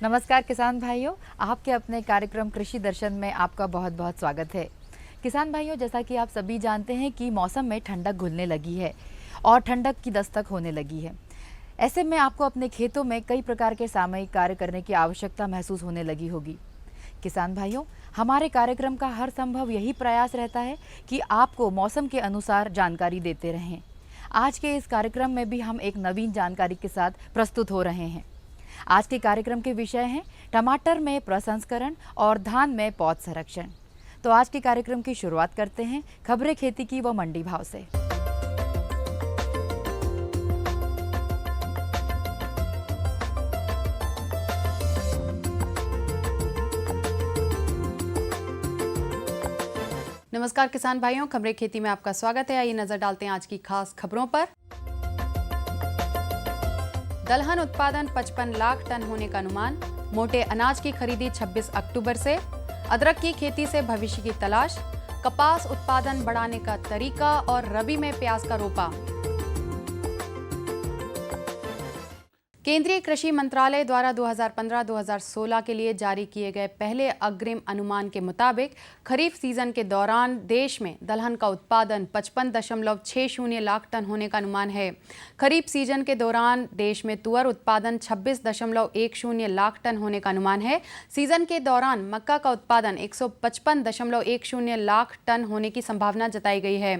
नमस्कार किसान भाइयों, आपके अपने कार्यक्रम कृषि दर्शन में आपका बहुत बहुत स्वागत है। किसान भाइयों, जैसा कि आप सभी जानते हैं कि मौसम में ठंडक घुलने लगी है और ठंडक की दस्तक होने लगी है। ऐसे में आपको अपने खेतों में कई प्रकार के सामयिक कार्य करने की आवश्यकता महसूस होने लगी होगी। किसान भाइयों, हमारे कार्यक्रम का हर संभव यही प्रयास रहता है कि आपको मौसम के अनुसार जानकारी देते रहें। आज के इस कार्यक्रम में भी हम एक नवीन जानकारी के साथ प्रस्तुत हो रहे हैं। आज के कार्यक्रम के विषय हैं टमाटर में प्रसंस्करण और धान में पौध संरक्षण। तो आज के कार्यक्रम की शुरुआत करते हैं खबरें खेती की व मंडी भाव से। नमस्कार किसान भाइयों, खबरें खेती में आपका स्वागत है। आइए नजर डालते हैं आज की खास खबरों पर। दलहन उत्पादन 55 लाख टन होने का अनुमान। मोटे अनाज की खरीदी 26 अक्टूबर से। अदरक की खेती से भविष्य की तलाश। कपास उत्पादन बढ़ाने का तरीका और रबी में प्याज का रोपा। केंद्रीय कृषि मंत्रालय द्वारा 2015-2016 के लिए जारी किए गए पहले अग्रिम अनुमान के मुताबिक खरीफ सीजन के दौरान देश में दलहन का उत्पादन 55.60 लाख टन होने का अनुमान है। खरीफ सीजन के दौरान देश में तुअर उत्पादन 26.10 लाख टन होने का अनुमान है। सीजन के दौरान मक्का का उत्पादन 155.10 लाख टन होने की संभावना जताई गई है।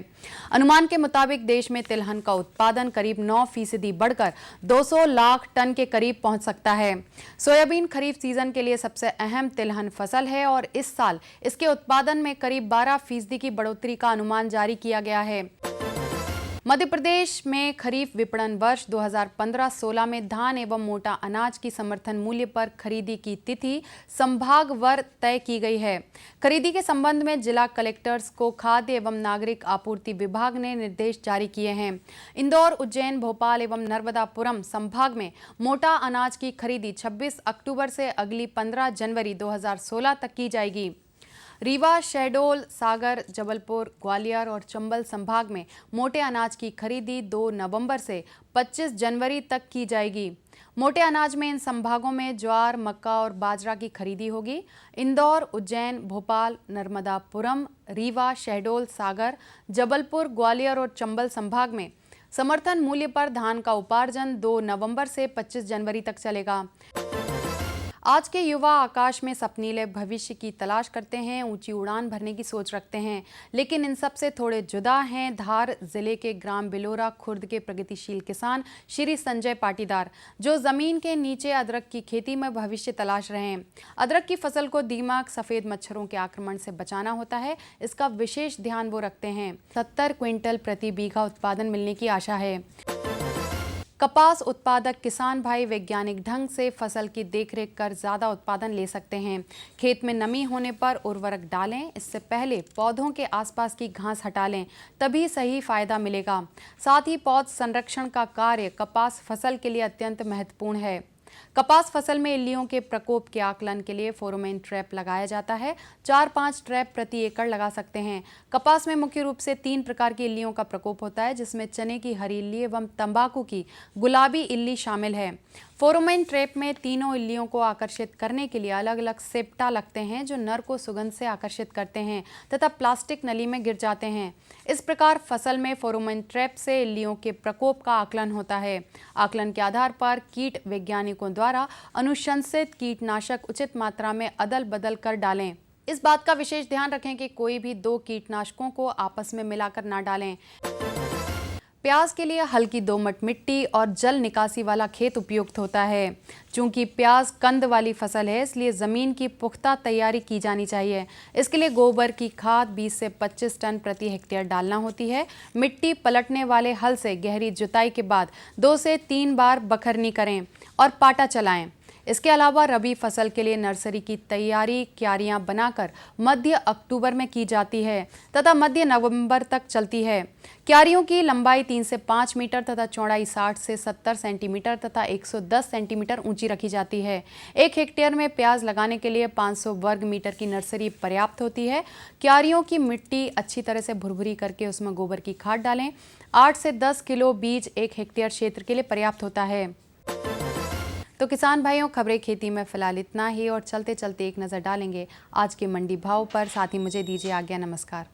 अनुमान के मुताबिक देश में तिलहन का उत्पादन करीब 9% बढ़कर 200 लाख टन के करीब पहुंच सकता है। सोयाबीन खरीफ सीजन के लिए सबसे अहम तिलहन फसल है और इस साल इसके उत्पादन में करीब 12% की बढ़ोतरी का अनुमान जारी किया गया है। मध्य प्रदेश में खरीफ विपणन वर्ष 2015-16 में धान एवं मोटा अनाज की समर्थन मूल्य पर खरीदी की तिथि संभागवार तय की गई है। खरीदी के संबंध में जिला कलेक्टर्स को खाद्य एवं नागरिक आपूर्ति विभाग ने निर्देश जारी किए हैं। इंदौर, उज्जैन, भोपाल एवं नर्मदापुरम संभाग में मोटा अनाज की खरीदी 26 अक्टूबर से अगली 15 जनवरी 2016 तक की जाएगी। रीवा, शहडोल, सागर, जबलपुर, ग्वालियर और चंबल संभाग में मोटे अनाज की खरीदी 2 नवंबर से 25 जनवरी तक की जाएगी। मोटे अनाज में इन संभागों में ज्वार, मक्का और बाजरा की खरीदी होगी। इंदौर, उज्जैन, भोपाल, नर्मदापुरम, रीवा, शहडोल, सागर, जबलपुर, ग्वालियर और चंबल संभाग में समर्थन मूल्य पर धान का उपार्जन 2 नवंबर से 25 जनवरी तक चलेगा। आज के युवा आकाश में सपनीले भविष्य की तलाश करते हैं, ऊंची उड़ान भरने की सोच रखते हैं, लेकिन इन सब से थोड़े जुदा हैं धार जिले के ग्राम बिलोरा खुर्द के प्रगतिशील किसान श्री संजय पाटीदार, जो जमीन के नीचे अदरक की खेती में भविष्य तलाश रहे हैं। अदरक की फसल को दीमक, सफेद मच्छरों के आक्रमण से बचाना होता है, इसका विशेष ध्यान वो रखते हैं। 70 क्विंटल प्रति बीघा उत्पादन मिलने की आशा है। कपास उत्पादक किसान भाई वैज्ञानिक ढंग से फसल की देखरेख कर ज़्यादा उत्पादन ले सकते हैं। खेत में नमी होने पर उर्वरक डालें, इससे पहले पौधों के आसपास की घास हटा लें, तभी सही फायदा मिलेगा। साथ ही पौध संरक्षण का कार्य कपास फसल के लिए अत्यंत महत्वपूर्ण है। कपास फसल में इल्लियों के प्रकोप के आकलन के लिए फेरोमोन ट्रैप लगाया जाता है। 4-5 ट्रैप प्रति एकड़ लगा सकते हैं। कपास में मुख्य रूप से 3 प्रकार की इल्लियों का प्रकोप होता है, जिसमें चने की हरी इल्ली एवं तंबाकू की गुलाबी इल्ली शामिल है। फेरोमोन ट्रैप में तीनों इल्लियों को आकर्षित करने के लिए अलग अलग सेप्टा लगते हैं, जो नर को सुगंध से आकर्षित करते हैं तथा प्लास्टिक नली में गिर जाते हैं। इस प्रकार फसल में फेरोमोन ट्रैप से इल्लियों के प्रकोप का आकलन होता है। आकलन के आधार पर कीट वैज्ञानिकों द्वारा अनुशंसित कीटनाशक उचित मात्रा में अदल बदल कर डालें। इस बात का विशेष ध्यान रखें कि कोई भी 2 कीटनाशकों को आपस में मिलाकर ना डालें। प्याज के लिए हल्की दोमट मिट्टी और जल निकासी वाला खेत उपयुक्त होता है। चूंकि प्याज कंद वाली फसल है, इसलिए ज़मीन की पुख्ता तैयारी की जानी चाहिए। इसके लिए गोबर की खाद 20 से 25 टन प्रति हेक्टेयर डालना होती है। मिट्टी पलटने वाले हल से गहरी जुताई के बाद 2 से 3 बार बखरनी करें और पाटा चलाएं। इसके अलावा रबी फसल के लिए नर्सरी की तैयारी क्यारियां बनाकर मध्य अक्टूबर में की जाती है तथा मध्य नवंबर तक चलती है। क्यारियों की लंबाई 3 से 5 मीटर तथा चौड़ाई 60 से 70 सेंटीमीटर तथा 110 सेंटीमीटर ऊंची रखी जाती है। 1 हेक्टेयर में प्याज लगाने के लिए 500 वर्ग मीटर की नर्सरी पर्याप्त होती है। क्यारियों की मिट्टी अच्छी तरह से भुरभुरी करके उसमें गोबर की खाद डालें। 8 से 10 किलो बीज 1 हेक्टेयर क्षेत्र के लिए पर्याप्त होता है। तो किसान भाइयों, खबरें खेती में फिलहाल इतना ही और चलते चलते एक नज़र डालेंगे आज के मंडी भाव पर। साथ ही मुझे दीजिए आज्ञा। नमस्कार।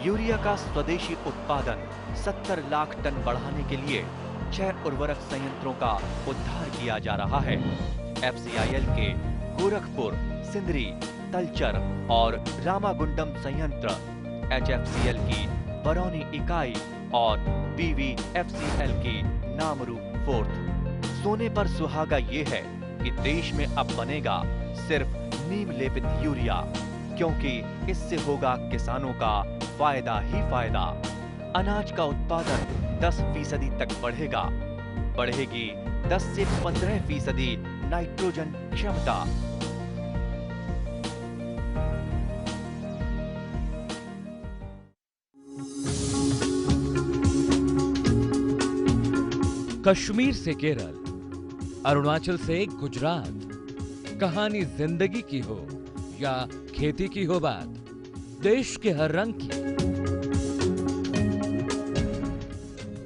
यूरिया का स्वदेशी उत्पादन 70 लाख टन बढ़ाने के लिए 6 उर्वरक संयंत्रों का उद्धार किया जा रहा है। एफसीआईएल के गोरखपुर, सिंदरी, तलचर और रामागुंडम संयंत्र, एचएफसीएल की बरौनी इकाई और बीवीएफसीएल की नामरू फोर्थ। सोने पर सुहागा ये है कि देश में अब बनेगा सिर्फ नीम लेपित यूरिया, क्योंकि इससे होगा किसानों का फायदा ही फायदा। अनाज का उत्पादन 10% तक बढ़ेगा। बढ़ेगी 10 से 15% नाइट्रोजन क्षमता। कश्मीर से केरल, अरुणाचल से गुजरात, कहानी जिंदगी की हो या खेती की हो बात, देश के हर रंग की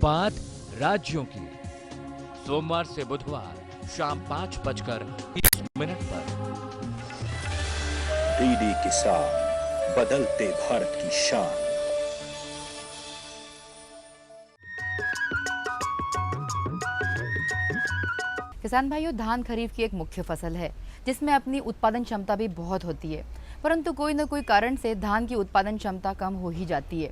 बात राज्यों की। सोमवार से बुधवार शाम 5:20 पर। डीडी किसान, बदलते भारत की शान। किसान भाइयों, धान खरीफ की एक मुख्य फसल है जिसमें अपनी उत्पादन क्षमता भी बहुत होती है, परंतु कोई न कोई कारण से धान की उत्पादन क्षमता कम हो ही जाती है।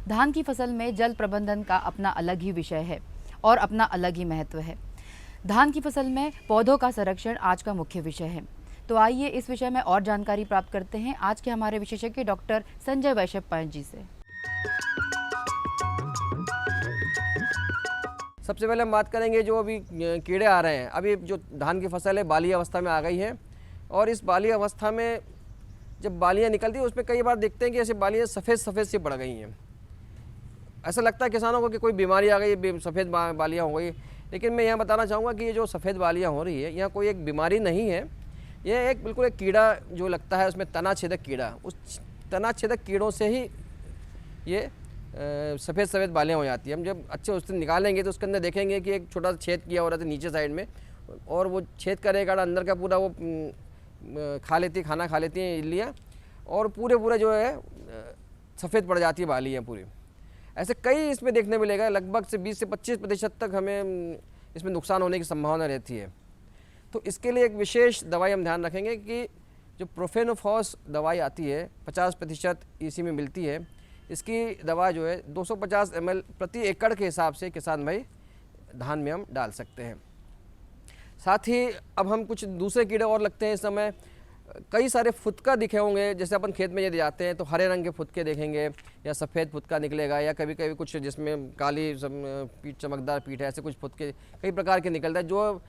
धान की फसल में जल प्रबंधन का अपना अलग ही विषय है और अपना अलग ही महत्व है। धान की फसल में पौधों का संरक्षण आज का मुख्य विषय है। तो आइए इस विषय में और जानकारी प्राप्त करते हैं आज के हमारे विशेषज्ञ डॉक्टर संजय वैश्य पंत जी से। सबसे पहले हम बात करेंगे जो अभी कीड़े आ रहे हैं। अभी जो धान की फसल है बाली अवस्था में आ गई है, और इस बाली अवस्था में जब बालियाँ निकलती है उसमें कई बार देखते हैं कि ऐसे बालियाँ सफ़ेद सी पड़ गई हैं। ऐसा लगता है किसानों को कि कोई बीमारी आ गई, सफ़ेद बालियाँ हो गई। लेकिन मैं यहाँ बताना चाहूँगा कि ये जो सफ़ेद बालियाँ हो रही है, यहाँ कोई एक बीमारी नहीं है। यह एक बिल्कुल एक कीड़ा जो लगता है, उसमें तना छेदक कीड़ा, उस तना छेदक कीड़ों से ही ये सफ़ेद बालियाँ हो जाती है। हम जब अच्छे उससे निकालेंगे तो उसके अंदर देखेंगे कि एक छोटा सा छेद किया हो रहा था नीचे साइड में, और वो छेद का रेखा अंदर का पूरा वो खाना खा लेती हैं इल्लियाँ, और पूरे जो है सफ़ेद पड़ जाती है बालियाँ पूरी। ऐसे कई इसमें देखने मिलेगा, लगभग से 20 से 25% तक हमें इसमें नुकसान होने की संभावना रहती है। तो इसके लिए एक विशेष दवाई हम ध्यान रखेंगे कि जो प्रोफेनोफॉस दवाई आती है 50% इसी में मिलती है। इसकी दवा जो है 250 ml प्रति एकड़ के हिसाब से किसान भाई धान में हम डाल सकते हैं। साथ ही अब हम कुछ दूसरे कीड़े और लगते हैं इस समय। कई सारे फुदका दिखे होंगे, जैसे अपन खेत में यदि जाते हैं तो हरे रंग के फुदके देखेंगे, या सफ़ेद फुदका निकलेगा, या कभी कभी कुछ जिसमें काली पीठ, चमकदार पीठ है, ऐसे कुछ फुदके कई प्रकार के निकलता है जो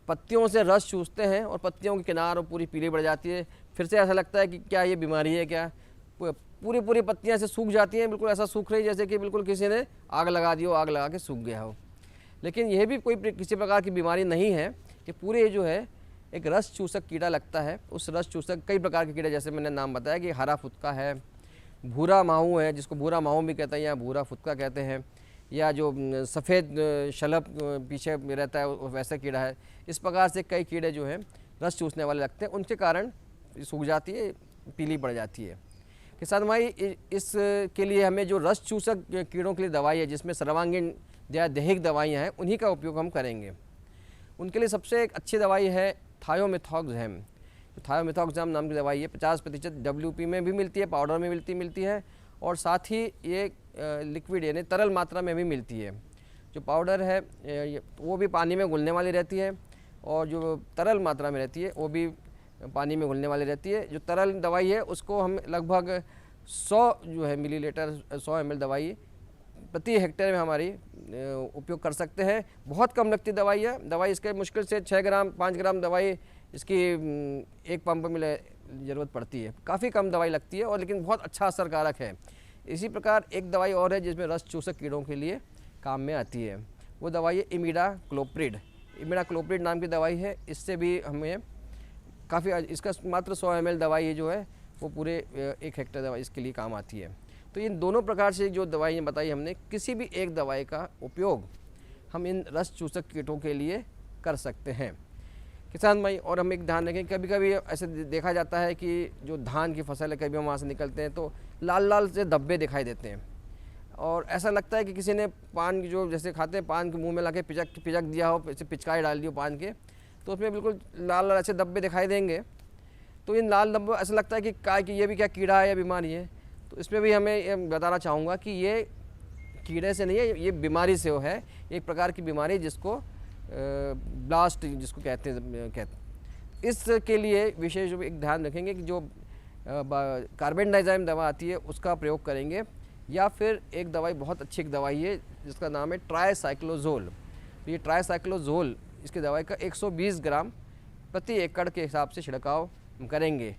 पत्तियों से रस चूसते हैं और पत्तियों के किनार और पूरी पीली पड़ जाती है। फिर से ऐसा लगता है कि क्या ये बीमारी है, क्या पूरी पत्तियां से सूख जाती हैं, बिल्कुल ऐसा सूख रही जैसे कि बिल्कुल किसी ने आग लगा दी हो, आग लगा के सूख गया हो। लेकिन यह भी कोई किसी प्रकार की बीमारी नहीं है। ये पूरे जो है एक रस चूसक कीड़ा लगता है। उस रस चूसक कई प्रकार के कीड़े, जैसे मैंने नाम बताया कि हरा फुदका है, भूरा माहू है जिसको भूरा माहू भी कहते हैं या भूरा फुदका कहते हैं, या जो सफ़ेद शलभ पीछे रहता है वैसा कीड़ा है। इस प्रकार से कई कीड़े जो हैं रस चूसने वाले लगते हैं, उनके कारण सूख जाती है, पीली पड़ जाती है। किसान भाई, इसके लिए हमें जो रस चूसक कीड़ों के लिए दवाई है, जिसमें सर्वांगीण या दैहिक दवाइयाँ हैं, उन्हीं का उपयोग हम करेंगे। उनके लिए सबसे एक अच्छी दवाई है थायोमेथॉक्सैम। थायोमेथॉक्सैम नाम की दवाई है 50% WP में भी मिलती है, पाउडर में मिलती है, और साथ ही ये लिक्विड यानी तरल मात्रा में भी मिलती है। जो पाउडर है वो भी पानी में घुलने वाली रहती है, और जो तरल मात्रा में रहती है वो भी पानी में घुलने वाली रहती है। जो तरल दवाई है उसको हम लगभग 100 जो है मिलीलीटर 100 ml दवाई प्रति हेक्टेयर में हमारी उपयोग कर सकते हैं। बहुत कम लगती दवाई है। दवाई इसके मुश्किल से 6 ग्राम 5 ग्राम दवाई इसकी एक पंप में ज़रूरत पड़ती है। काफ़ी कम दवाई लगती है और लेकिन बहुत अच्छा असरकारक है। इसी प्रकार एक दवाई और है जिसमें रस चूसक कीड़ों के लिए काम में आती है, वो दवाई है इमिडाक्लोप्रिड। इमिडाक्लोप्रिड नाम की दवाई है। इससे भी हमें काफ़ी, इसका मात्र 100 ml दवाई जो है वो पूरे 1 हेक्टेयर दवाई इसके लिए काम आती है। तो इन दोनों प्रकार से जो दवाइयाँ बताई हमने, किसी भी एक दवाई का उपयोग हम इन रस चूसक कीटों के लिए कर सकते हैं किसान भाई। और हम एक ध्यान रखें, कभी कभी ऐसे देखा जाता है कि जो धान की फसल है, कभी हम वहाँ से निकलते हैं तो लाल लाल से धब्बे दिखाई देते हैं और ऐसा लगता है कि किसी ने पान की, जो जैसे खाते हैं पान के मुंह में लाके पिचक दिया हो, पिचकारी डाल दी हो पान के, तो उसमें बिल्कुल लाल लाल ऐसे धब्बे दिखाई देंगे। तो इन लाल धब्बे ऐसा लगता है कि ये भी क्या कीड़ा है या बीमारी है। तो इसमें भी हमें ये बताना चाहूँगा कि ये कीड़े से नहीं है, ये बीमारी से है। एक प्रकार की बीमारी जिसको ब्लास्ट जिसको कहते हैं। इसके लिए विशेष रूप एक ध्यान रखेंगे कि जो कार्बेंडाइजाइम दवा आती है उसका प्रयोग करेंगे, या फिर एक दवाई बहुत अच्छी एक दवाई है जिसका नाम है ट्राइसाइक्लोजोल। तो ये ट्राइसाइक्लोजोल इसकी दवाई का 120 ग्राम प्रति एकड़ के हिसाब से छिड़काव हम करेंगे।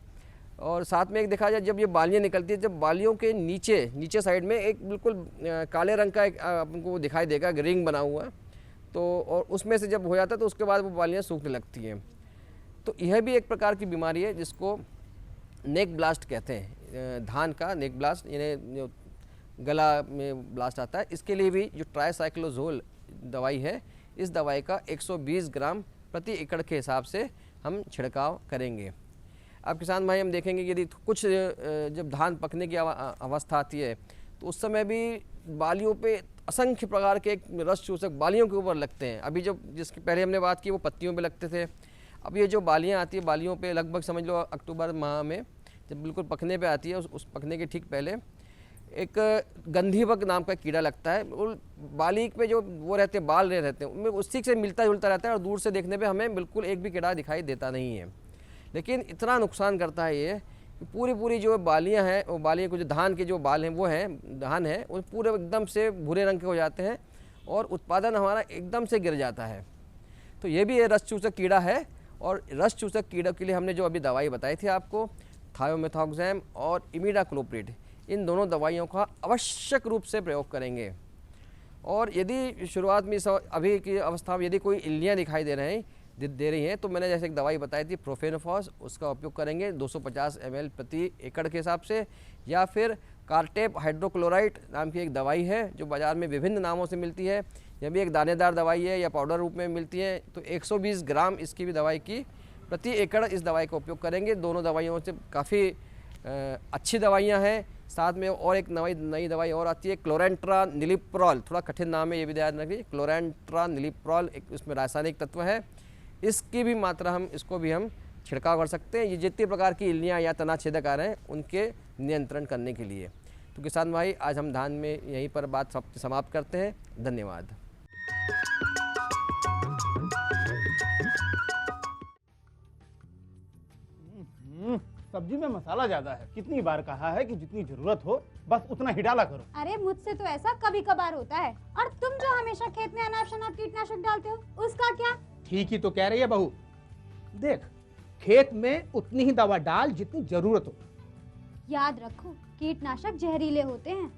और साथ में एक देखा जाए, जब ये बालियाँ निकलती है, जब बालियों के नीचे साइड में एक बिल्कुल काले रंग का एक आपको दिखाई देगा रिंग बना हुआ, तो और उसमें से जब हो जाता है तो उसके बाद वो बालियाँ सूखने लगती हैं। तो यह भी एक प्रकार की बीमारी है जिसको नेक ब्लास्ट कहते हैं। धान का नेक ब्लास्ट, यानी गला में ब्लास्ट आता है। इसके लिए भी जो ट्राइसाइक्लोजोल दवाई है, इस दवाई का 120 ग्राम प्रति एकड़ के हिसाब से हम छिड़काव करेंगे। अब किसान भाई हम देखेंगे कि यदि कुछ जब धान पकने की अवस्था आती है तो उस समय भी बालियों पे असंख्य प्रकार के रस चूसक बालियों के ऊपर लगते हैं। अभी जब जिसकी पहले हमने बात की वो पत्तियों पे लगते थे, अब ये जो बालियाँ आती है बालियों पे लगभग समझ लो अक्टूबर माह में जब बिल्कुल पकने पे आती है, उस पकने के ठीक पहले एक गंधीबग नाम का कीड़ा लगता है। बाली पे जो वो रहते हैं, बाल रहते हैं, उनमें उसी से मिलता जुलता रहता है और दूर से देखने पे हमें बिल्कुल एक भी कीड़ा दिखाई देता नहीं है। लेकिन इतना नुकसान करता है ये कि पूरी जो बालियाँ हैं, वो बालियाँ को जो धान के जो बाल हैं वो हैं, धान है वो पूरे एकदम से भूरे रंग के हो जाते हैं और उत्पादन हमारा एकदम से गिर जाता है। तो ये भी ये रस चूसक कीड़ा है। और रस चूसक कीड़ों के लिए हमने जो अभी दवाई बताई थी आपको, थायोमेथोक्सैम और इमिडाक्लोप्रिड, इन दोनों दवाइयों का आवश्यक रूप से प्रयोग करेंगे। और यदि शुरुआत में अभी की अवस्था में यदि कोई इल्लियाँ दिखाई दे रही हैं तो मैंने जैसे एक दवाई बताई थी प्रोफेनोफॉस, उसका उपयोग करेंगे 250 ml प्रति एकड़ के हिसाब से। या फिर कार्टेप हाइड्रोक्लोराइड नाम की एक दवाई है जो बाज़ार में विभिन्न नामों से मिलती है, यह भी एक दानेदार दवाई है या पाउडर रूप में मिलती है। तो 120 ग्राम इसकी भी दवाई की प्रति एकड़ इस दवाई का उपयोग करेंगे। दोनों दवाइयों से काफ़ी अच्छी दवाइयाँ हैं। साथ में और एक नई दवाई और आती है क्लोरेंट्रानिलिप्रोल, थोड़ा कठिन नाम है ये भी ध्यान रखिए। क्लोरेंट्रानिलिप्रोल एक इसमें रासायनिक तत्व है, इसकी भी मात्रा इसको भी हम छिड़काव कर सकते हैं। ये जितनी प्रकार की इल्लियाँ या तना छेदक आ रहे हैं उनके नियंत्रण करने के लिए। तो किसान भाई आज हम धान में यहीं पर बात समाप्त करते हैं। धन्यवाद। सब्जी में मसाला ज्यादा है। कितनी बार कहा है कि जितनी जरूरत हो बस उतना ही डाला करो। अरे मुझसे तो ऐसा कभी कभार होता है। और तुम जो हमेशा खेत में अनाप शनाप कीटनाशक डालते हो उसका क्या? ठीक ही तो कह रही है बहू। देख, खेत में उतनी ही दवा डाल जितनी जरूरत हो। याद रखो कीटनाशक जहरीले होते हैं।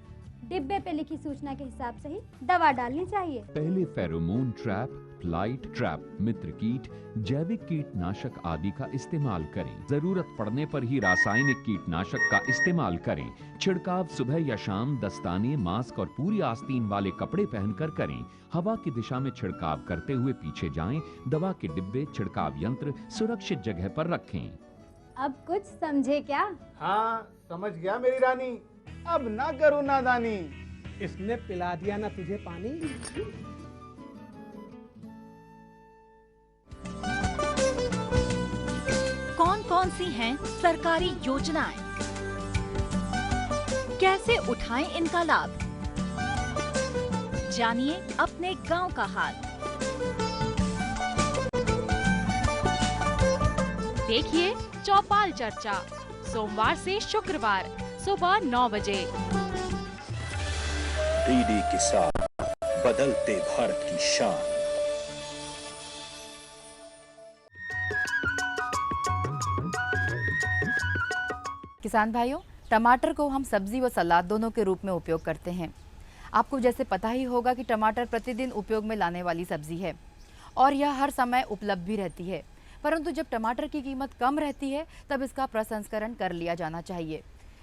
डिब्बे पे लिखी सूचना के हिसाब से ही दवा डालनी चाहिए। पहले फेरोमोन ट्रैप, फ्लाइट ट्रैप, मित्र कीट, जैविक कीटनाशक आदि का इस्तेमाल करें। जरूरत पड़ने पर ही रासायनिक कीटनाशक का इस्तेमाल करें। छिड़काव सुबह या शाम दस्ताने, मास्क और पूरी आस्तीन वाले कपड़े पहनकर करें। हवा की दिशा में छिड़काव करते हुए पीछे जाएं। दवा के डिब्बे, छिड़काव यंत्र सुरक्षित जगह पर रखें। अब कुछ समझे क्या? हाँ समझ गया मेरी रानी। अब ना करो नादानी। इसने पिला दिया ना तुझे पानी। कौन कौन सी हैं सरकारी योजनाएं? कैसे उठाएं इनका लाभ? जानिए अपने गांव का हाल। देखिए चौपाल चर्चा, सोमवार से शुक्रवार सुबह 9 बजे। डीडी किसान, बदलते भारत की शान। किसान भाइयों, टमाटर को हम सब्जी व सलाद दोनों के रूप में उपयोग करते हैं। आपको जैसे पता ही होगा कि टमाटर प्रतिदिन उपयोग में लाने वाली सब्जी है और यह हर समय उपलब्ध भी रहती है। परंतु जब टमाटर की कीमत कम रहती है तब इसका प्रसंस्करण कर लिया जाना चाहिए।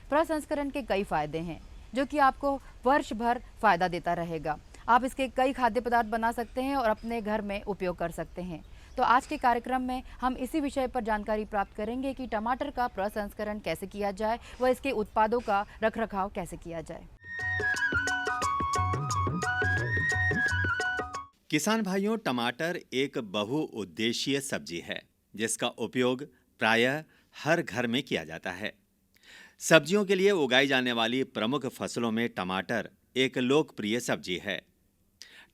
प्रसंस्करण के कई फायदे हैं जो कि आपको वर्ष भर फायदा देता रहेगा। आप इसके कई खाद्य पदार्थ बना सकते हैं और अपने घर में उपयोग कर सकते हैं। तो आज के कार्यक्रम में हम इसी विषय पर जानकारी प्राप्त करेंगे कि टमाटर का प्रसंस्करण कैसे किया जाए व इसके उत्पादों का रखरखाव कैसे किया जाए। किसान भाइयों, टमाटर एक बहुउद्देशीय सब्जी है जिसका उपयोग प्रायः हर घर में किया जाता है। सब्जियों के लिए उगाई जाने वाली प्रमुख फसलों में टमाटर एक लोकप्रिय सब्जी है।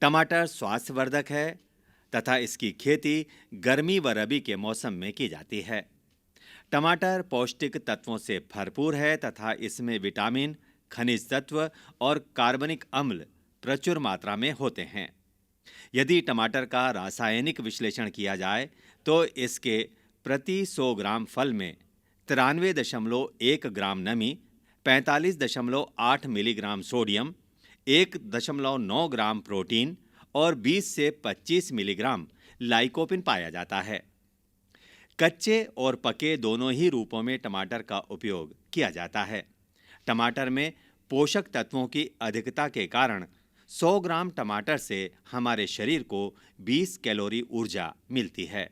टमाटर स्वास्थ्यवर्धक है तथा इसकी खेती गर्मी व रबी के मौसम में की जाती है। टमाटर पौष्टिक तत्वों से भरपूर है तथा इसमें विटामिन, खनिज तत्व और कार्बनिक अम्ल प्रचुर मात्रा में होते हैं। यदि टमाटर का रासायनिक विश्लेषण किया जाए तो इसके प्रति 100 ग्राम फल में 93.1 ग्राम नमी, 45.8 मिलीग्राम सोडियम, 1.9 ग्राम प्रोटीन और 20 से 25 मिलीग्राम लाइकोपिन पाया जाता है। कच्चे और पके दोनों ही रूपों में टमाटर का उपयोग किया जाता है। टमाटर में पोषक तत्वों की अधिकता के कारण 100 ग्राम टमाटर से हमारे शरीर को 20 कैलोरी ऊर्जा मिलती है।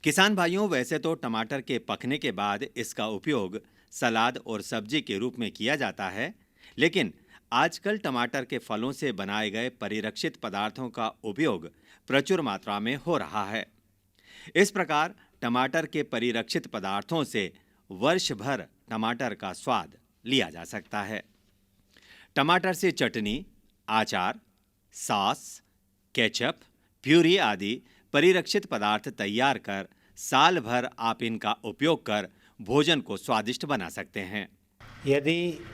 किसान भाइयों, वैसे तो टमाटर के पकने के बाद इसका उपयोग सलाद और सब्जी के रूप में किया जाता है, लेकिन आजकल टमाटर के फलों से बनाए गए परिरक्षित पदार्थों का उपयोग प्रचुर मात्रा में हो रहा है। इस प्रकार टमाटर के परिरक्षित पदार्थों से वर्ष भर टमाटर का स्वाद लिया जा सकता है। टमाटर से चटनी, आचार, सॉस, केचप, प्यूरी आदि परिरक्षित पदार्थ तैयार कर साल भर आप इनका उपयोग कर भोजन को स्वादिष्ट बना सकते हैं। यदि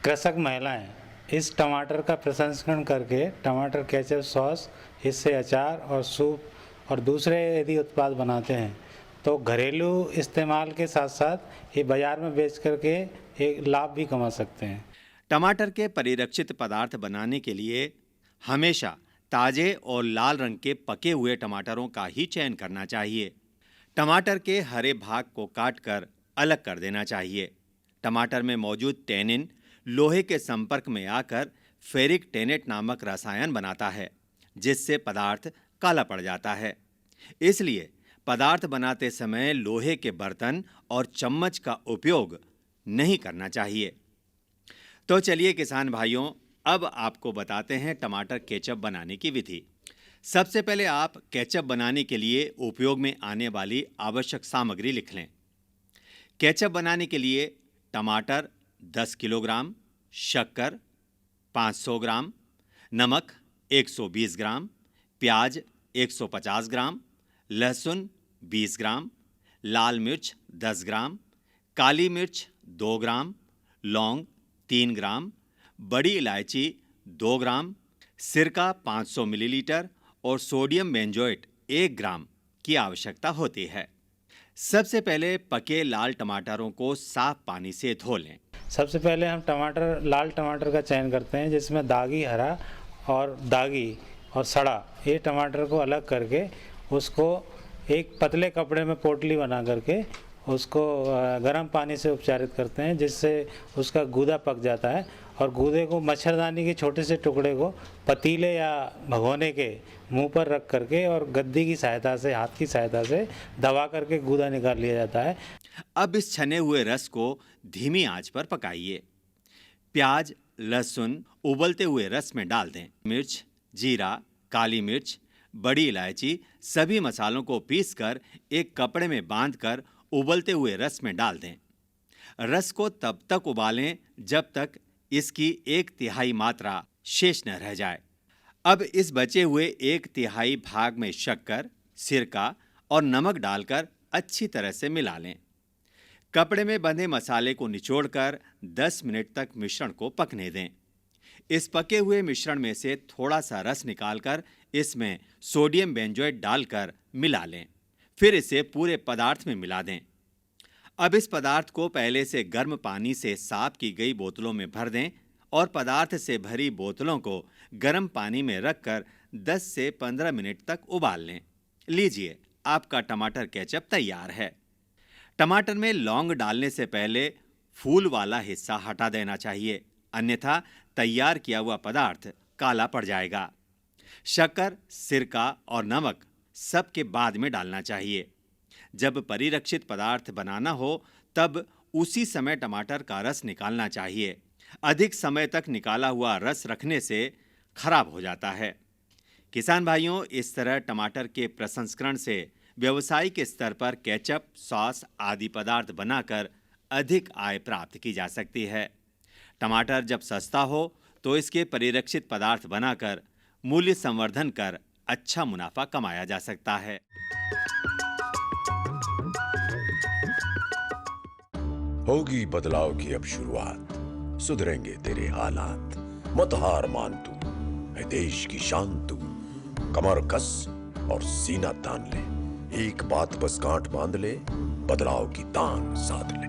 कृषक महिलाएं इस टमाटर का प्रसंस्करण करके टमाटर केचप, सॉस, इससे अचार और सूप और दूसरे यदि उत्पाद बनाते हैं तो घरेलू इस्तेमाल के साथ साथ ये बाजार में बेच करके एक लाभ भी कमा सकते हैं। टमाटर के परिरक्षित पदार्थ बनाने के लिए हमेशा ताजे और लाल रंग के पके हुए टमाटरों का ही चयन करना चाहिए। टमाटर के हरे भाग को काटकर अलग कर देना चाहिए। टमाटर में मौजूद टैनिन लोहे के संपर्क में आकर फेरिक टेनेट नामक रसायन बनाता है, जिससे पदार्थ काला पड़ जाता है। इसलिए पदार्थ बनाते समय लोहे के बर्तन और चम्मच का उपयोग नहीं करना चाहिए। तो चलिए किसान भाइयों, अब आपको बताते हैं टमाटर केचप बनाने की विधि। सबसे पहले आप केचप बनाने के लिए उपयोग में आने वाली आवश्यक सामग्री लिख लें। केचप बनाने के लिए टमाटर 10 किलोग्राम, शक्कर 500 ग्राम, नमक 120 ग्राम, प्याज 150 ग्राम, लहसुन 20 ग्राम, लाल मिर्च 10 ग्राम, काली मिर्च 2 ग्राम, लौंग 3 ग्राम, बड़ी इलायची 2 ग्राम, सिरका 500 मिलीलीटर और सोडियम बेंजोएट 1 ग्राम की आवश्यकता होती है। सबसे पहले पके लाल टमाटरों को साफ पानी से धो लें। सबसे पहले हम लाल टमाटर का चयन करते हैं जिसमें दागी, हरा और दागी और सड़ा, ये टमाटर को अलग करके उसको एक पतले कपड़े में पोटली बना करके उसको गर्म पानी से उपचारित करते हैं, जिससे उसका गूदा पक जाता है। और गूदे को मच्छरदानी के छोटे से टुकड़े को पतीले या भगोने के मुंह पर रख करके और गद्दी की सहायता से, हाथ की सहायता से दबा करके गूदा निकाल लिया जाता है। अब इस छने हुए रस को धीमी आंच पर पकाइए। प्याज, लहसुन उबलते हुए रस में डाल दें। मिर्च, जीरा, काली मिर्च, बड़ी इलायची सभी मसालों को पीसकर एक कपड़े में बांधकर उबलते हुए रस में डाल दें। रस को तब तक उबालें जब तक इसकी 1/3 मात्रा शेष न रह जाए। अब इस बचे हुए 1/3 भाग में शक्कर, सिरका और नमक डालकर अच्छी तरह से मिला लें। कपड़े में बंधे मसाले को निचोड़कर 10 मिनट तक मिश्रण को पकने दें। इस पके हुए मिश्रण में से थोड़ा सा रस निकालकर इसमें सोडियम बेंजोएट डालकर मिला लें। फिर इसे पूरे पदार्थ में मिला दें। अब इस पदार्थ को पहले से गर्म पानी से साफ की गई बोतलों में भर दें और पदार्थ से भरी बोतलों को गर्म पानी में रखकर 10 से 15 मिनट तक उबाल लें। लीजिए, आपका टमाटर केचप तैयार है। टमाटर में लौंग डालने से पहले फूल वाला हिस्सा हटा देना चाहिए, अन्यथा तैयार किया हुआ पदार्थ काला पड़ जाएगा। शक्कर, सिरका और नमक सबके बाद में डालना चाहिए। जब परिरक्षित पदार्थ बनाना हो तब उसी समय टमाटर का रस निकालना चाहिए। अधिक समय तक निकाला हुआ रस रखने से खराब हो जाता है। किसान भाइयों, इस तरह टमाटर के प्रसंस्करण से व्यावसायिक स्तर पर केचप, सॉस आदि पदार्थ बनाकर अधिक आय प्राप्त की जा सकती है। टमाटर जब सस्ता हो तो इसके परिरक्षित पदार्थ बनाकर मूल्य संवर्धन कर अच्छा मुनाफा कमाया जा सकता है। होगी बदलाव की अब शुरुआत, सुधरेंगे तेरे हालात। मत हार मान तू, है देश की शान तू। कमर कस और सीना तान ले, एक बात बस गांठ बांध ले, बदलाव की तान साध ले।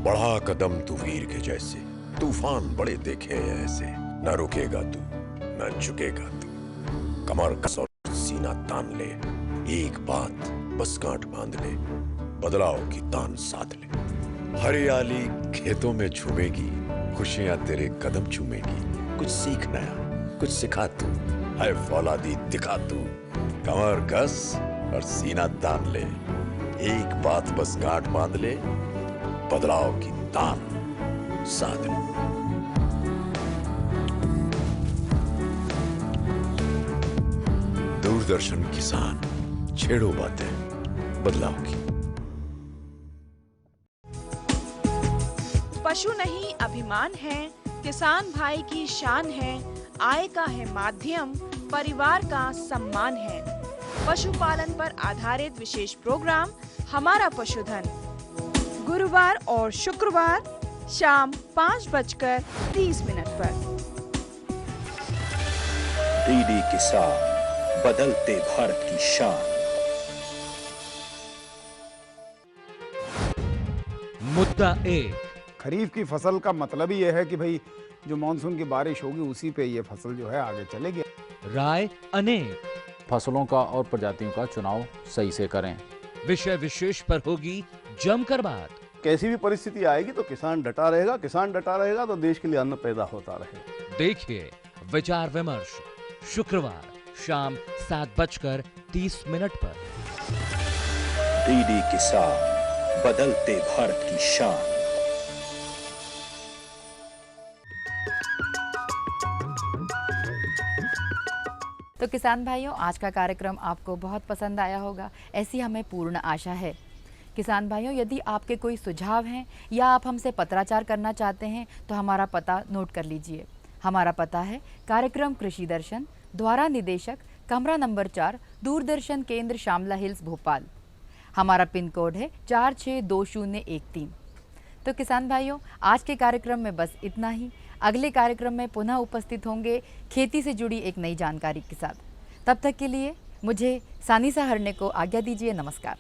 बढ़ा कदम तू वीर के जैसे, तूफान बड़े देखे हैं ऐसे। न रुकेगा तू, न झुकेगा तू। कमर कस और सीना तान ले, एक बात बस गांठ बांध ले, बदलाव की तान साध ले। हरियाली खेतों में झूमेगी, खुशियां तेरे कदम चूमेगी। कुछ सीख नया, कुछ सिखा तू, है फौलादी दिखा तू। कमर कस और सीना तान ले, एक बात बस गांठ बांध ले, बदलाव की तान साध ले। दूरदर्शन किसान, छेड़ो बातें बदलाव की। पशु नहीं अभिमान है, किसान भाई की शान है। आय का है माध्यम, परिवार का सम्मान है। पशुपालन पर आधारित विशेष प्रोग्राम हमारा पशुधन, गुरुवार और शुक्रवार शाम 5:30 पर। डीडी किसान, बदलते भारत की शान। मुद्दा 1। खरीफ की फसल का मतलब ही यह है कि भाई जो मानसून की बारिश होगी उसी पे ये फसल जो है आगे चलेगी। राय अनेक। फसलों का और प्रजातियों का चुनाव सही से करें। विषय विशेष पर होगी जमकर बात। कैसी भी परिस्थिति आएगी तो किसान डटा रहेगा, किसान डटा रहेगा तो देश के लिए अन्न पैदा होता रहेगा। देखिए विचार विमर्श शुक्रवार शाम 7:30 पर। डीडी किसान, बदलते भारत की शान। तो किसान भाइयों, आज का कार्यक्रम आपको बहुत पसंद आया होगा, ऐसी हमें पूर्ण आशा है। किसान भाइयों, यदि आपके कोई सुझाव हैं या आप हमसे पत्राचार करना चाहते हैं तो हमारा पता नोट कर लीजिए। हमारा पता है कार्यक्रम कृषि दर्शन, द्वारा निदेशक, कमरा नंबर 4, दूरदर्शन केंद्र, शामला हिल्स, भोपाल। हमारा पिन कोड है 462013। तो किसान भाइयों, आज के कार्यक्रम में बस इतना ही। अगले कार्यक्रम में पुनः उपस्थित होंगे खेती से जुड़ी एक नई जानकारी के साथ। तब तक के लिए मुझे सानिसा हरने को आज्ञा दीजिए। नमस्कार।